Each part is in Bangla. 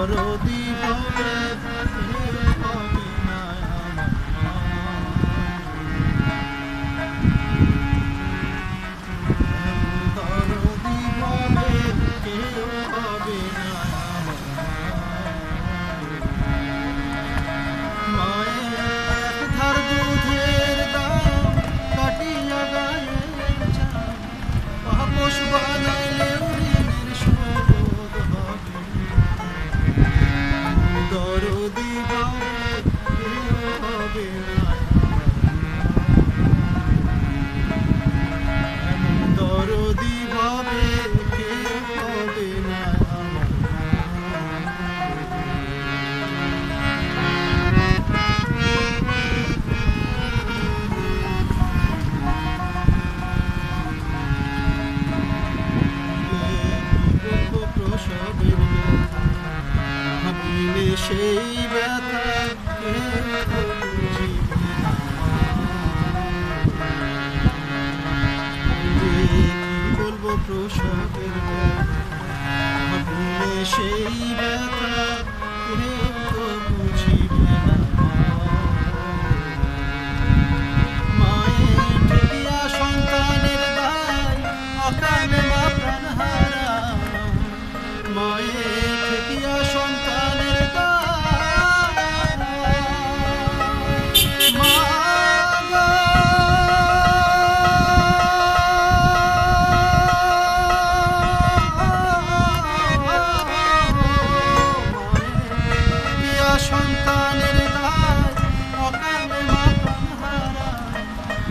দরদি হবে হবে না দরদি হবে কেউ হবে না মায়ের ধার দুধের দাম কাটিয়া গায়ের চাম পাপোশ বানাইলেও ঋণের শোধ হবে দরদি হবে কেউ হবে না দরদি হবে কেউ হবে না প্রসবের ভাবিলে সেই ব্যথা কেউ বুঝিবে না কি বলবো প্রসবের ভাবিলে সেই ব্যথা কেউ বুঝিবে না মায়ের ঠেকিয়া সন্তানের দায় অকালে মা প্রাণ হারা মায়ের ঠেকিয়া সন্তানের সন্তানের দায় অকালে মা প্রাণ হারা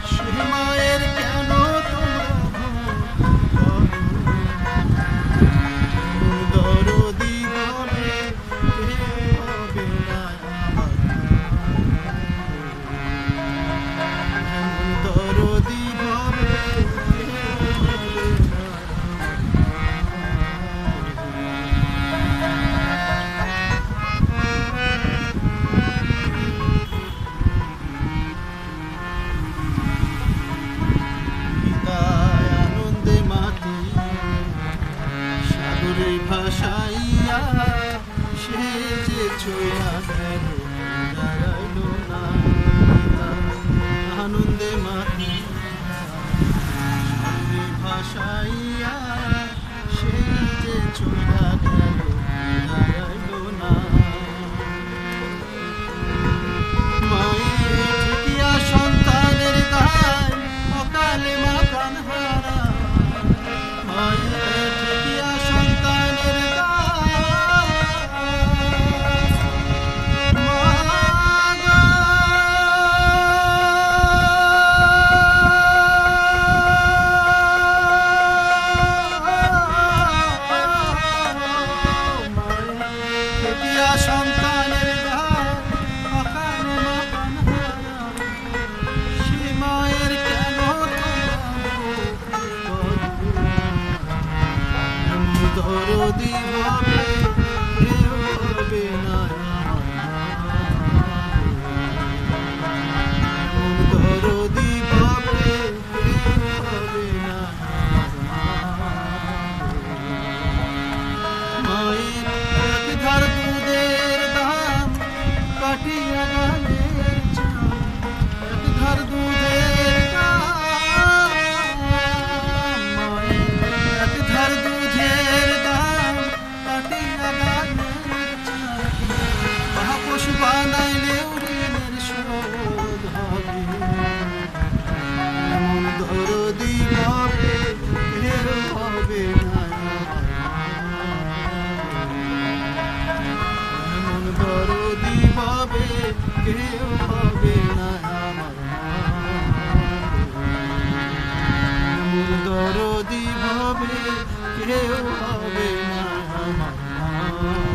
সে মায়ের কেন দরদি হবে কেউ হবে না দরদি হবে কেউ হবে না আনন্দে মাতি সাগরে ভাসাইয়া সে যে চইলা গেল দাঁড়াইল না আনন্দে মাতি সাগরে ভাসাইয়া সে যে চইলা গেল দাঁড়াইল না মায়ের ঠেকিয়া সন্তানের দায় অকালে মা প্রাণ হারা মায়ের ঠেকিয়া সন্তানের সন্তানের অকালে মা প্রাণ হারা সে মায়ের কেন দরদি হবে কেউ হবে না দরদি হবে কেউ হবে না মায়ের এক ধার দুধের দাম কাটিয়া গায়ের চাম এক ধার দুধের দাম মায়ের এক ধার দুধের দাম কাটিয়া গায়ের চাম পাপোশ বানাইলেও ঋণের শোধ হবে এমন দরদি হবে কেউ হবে না এমন দরদি হবে কেউ হবে না এমন দরদি হবে কেউ হবে না আমার